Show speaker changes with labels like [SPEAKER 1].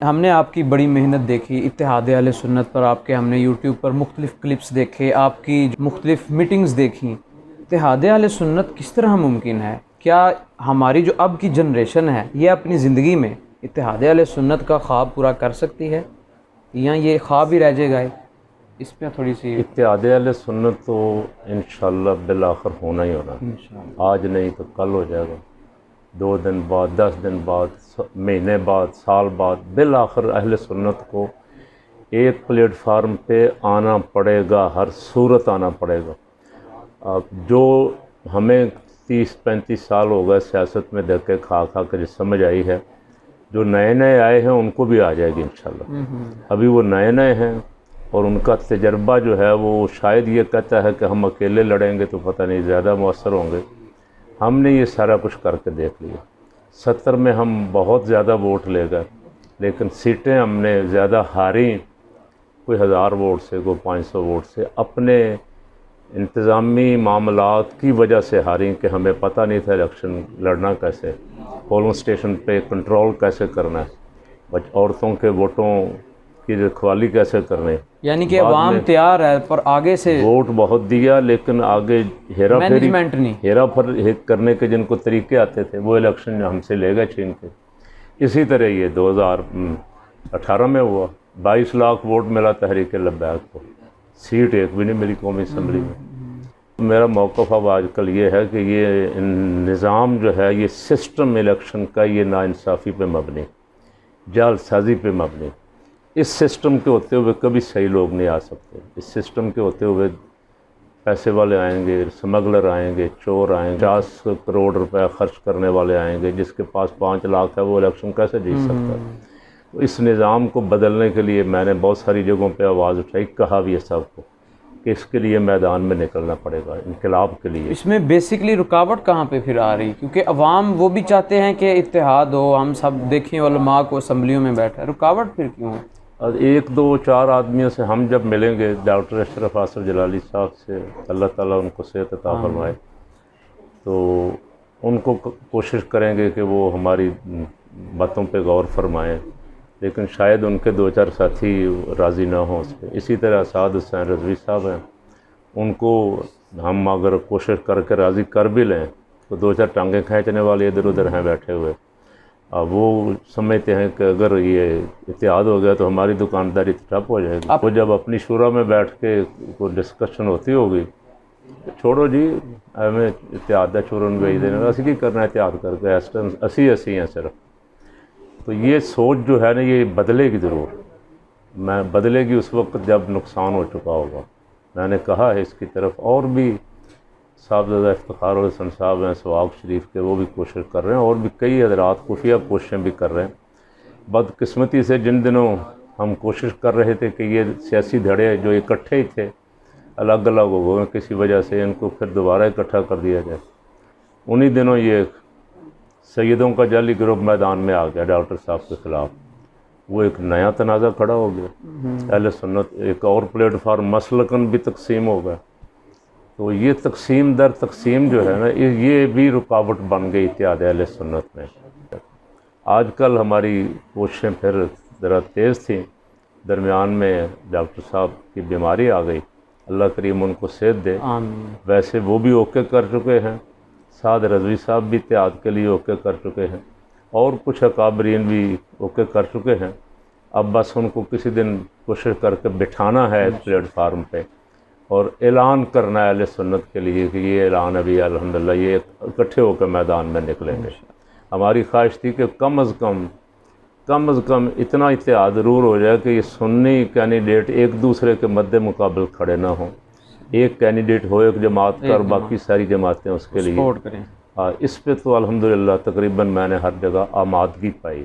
[SPEAKER 1] ہم نے آپ کی بڑی محنت دیکھی اتحاد اہل سنت پر، آپ کے ہم نے یوٹیوب پر مختلف کلپس دیکھے، آپ کی مختلف میٹنگز دیکھیں۔ اتحاد اہل سنت کس طرح ممکن ہے؟ کیا ہماری جو اب کی جنریشن ہے یہ اپنی زندگی میں اتحاد اہل سنت کا خواب پورا کر سکتی ہے یا یہ خواب ہی رہ جائے گا؟ اس پہ تھوڑی سی
[SPEAKER 2] اتحاد اہل سنت تو انشاءاللہ بالآخر ہونا ہی ہونا،
[SPEAKER 1] انشاءاللہ
[SPEAKER 2] آج نہیں تو کل ہو جائے گا، 2 دن بعد، 10 دن بعد، مہینے بعد، سال بعد، بالآخر اہل سنت کو ایک پلیٹ فارم پہ آنا پڑے گا، ہر صورت آنا پڑے گا۔ اب جو ہمیں 30-35 سال ہو گئے سیاست میں دھکے کھا کے جو سمجھ آئی ہے، جو نئے نئے آئے ہیں ان کو بھی آ جائے گی انشاءاللہ۔ ابھی وہ نئے نئے ہیں اور ان کا تجربہ جو ہے وہ شاید یہ کہتا ہے کہ ہم اکیلے لڑیں گے تو پتہ نہیں زیادہ مؤثر ہوں گے۔ ہم نے یہ سارا کچھ کر کے دیکھ لیا۔ 70 میں ہم بہت زیادہ ووٹ لے گئے لیکن سیٹیں ہم نے زیادہ ہاری، کوئی 1000 ووٹ سے، کوئی 500 ووٹ سے، اپنے انتظامی معاملات کی وجہ سے ہاری کہ ہمیں پتہ نہیں تھا الیکشن لڑنا کیسے، پولنگ اسٹیشن پہ کنٹرول کیسے کرنا ہے، عورتوں کے ووٹوں کی رکھوالی کیسے کرنے۔
[SPEAKER 1] یعنی کہ عوام تیار ہے پر آگے سے
[SPEAKER 2] ووٹ بہت دیا لیکن آگے ہیرا پھیری
[SPEAKER 1] مینجمنٹ نہیں،
[SPEAKER 2] ہیرا پھیری کرنے کے جن کو طریقے آتے تھے وہ الیکشن ہم سے لے گئے چھین کے۔ اسی طرح یہ 2018 میں ہوا، 22 لاکھ ووٹ ملا تحریک لبیک کو، سیٹ ایک بھی نہیں ملی قومی اسمبلی میں۔ میرا موقف اب آج کل یہ ہے کہ یہ نظام جو ہے یہ سسٹم الیکشن کا یہ ناانصافی پہ مبنی، جعل سازی پہ مبنی۔ اس سسٹم کے ہوتے ہوئے کبھی صحیح لوگ نہیں آ سکتے۔ اس سسٹم کے ہوتے ہوئے پیسے والے آئیں گے، سمگلر آئیں گے، چور آئیں گے، 50 کروڑ روپے خرچ کرنے والے آئیں گے، جس کے پاس 5 لاکھ ہے وہ الیکشن کیسے جیت سکتا ہے؟ تو اس نظام کو بدلنے کے لیے میں نے بہت ساری جگہوں پہ آواز اٹھائی، کہا بھی ہے سب کو کہ اس کے لیے میدان میں نکلنا پڑے گا، انقلاب کے لیے۔
[SPEAKER 1] اس میں بیسکلی رکاوٹ کہاں پہ پھر آ رہی؟ کیونکہ عوام وہ بھی چاہتے ہیں کہ اتحاد ہو، ہم سب دیکھیں علماء کو اسمبلیوں میں بیٹھا ہے، رکاوٹ پھر کیوں ہے؟
[SPEAKER 2] اور 1 2 4 آدمیوں سے ہم جب ملیں گے، ڈاکٹر اشرف آصف جلالی صاحب سے، اللہ تعالیٰ ان کو صحت عطا فرمائے، تو ان کو کوشش کریں گے کہ وہ ہماری باتوں پہ غور فرمائیں، لیکن شاید ان کے 2-4 ساتھی راضی نہ ہوں اس پہ۔ اسی طرح اسعد حسین رضوی صاحب ہیں، ان کو ہم اگر کوشش کر کے راضی کر بھی لیں تو 2-4 ٹانگیں کھینچنے والے ادھر ادھر ہیں بیٹھے ہوئے۔ وہ سمجھتے ہیں کہ اگر یہ اتحاد ہو گیا تو ہماری دکانداری ٹھپ ہو جائے گی۔ وہ جب اپنی شورا میں بیٹھ کے کوئی ڈسکشن ہوتی ہوگی، چھوڑو جی ہمیں اتحاد دا چورن بھیج دینا، اسی کی کرنا اتحاد کر کے، اسی ہیں صرف۔ تو یہ سوچ جو ہے نا یہ بدلے گی ضرور، میں بدلے گی اس وقت جب نقصان ہو چکا ہوگا۔ میں نے کہا ہے اس کی طرف، اور بھی صاحبزادہ افتخار الحسن صاحب ہیں سواگ شریف کے، وہ بھی کوشش کر رہے ہیں، اور بھی کئی حضرات خفیہ کوششیں بھی کر رہے ہیں۔ بدقسمتی سے جن دنوں ہم کوشش کر رہے تھے کہ یہ سیاسی دھڑے جو اکٹھے ہی تھے الگ الگ ہو گئے کسی وجہ سے، ان کو پھر دوبارہ اکٹھا کر دیا جائے، انہی دنوں یہ سیدوں کا جعلی گروپ میدان میں آ گیا ڈاکٹر صاحب کے خلاف، وہ ایک نیا تنازع کھڑا ہو گیا، اہل سنت ایک اور پلیٹ فارم مسلکن بھی تقسیم ہو گیا۔ تو یہ تقسیم در تقسیم جو ہے نا یہ بھی رکاوٹ بن گئی اتحاد اہل سنت میں۔ آج کل ہماری کوششیں پھر ذرا تیز تھیں، درمیان میں ڈاکٹر صاحب کی بیماری آ گئی، اللہ کریم ان کو صحت دے۔
[SPEAKER 1] آمین۔
[SPEAKER 2] ویسے وہ بھی اوکے کر چکے ہیں، سعد رضوی صاحب بھی اتحاد کے لیے اوکے کر چکے ہیں، اور کچھ اکابرین بھی اوکے کر چکے ہیں۔ اب بس ان کو کسی دن کوشش کر کے بٹھانا ہے ایک پلیٹ فارم پہ اور اعلان کرنا ہے اہل سنت کے لیے کہ یہ اعلان ابھی الحمدللہ یہ اکٹھے ہو کے میدان میں نکلیں گے۔ ہماری خواہش تھی کہ کم از کم اتنا اتحاد ضرور ہو جائے کہ یہ سنی کینڈیڈیٹ ایک دوسرے کے مد مقابل کھڑے نہ ہوں، ایک کینڈیڈیٹ ہو ایک جماعت کا اور باقی ساری جماعتیں اس کے لیے
[SPEAKER 1] سپورٹ کریں۔
[SPEAKER 2] اس پہ تو الحمدللہ تقریباً میں نے ہر جگہ آمادگی پائی۔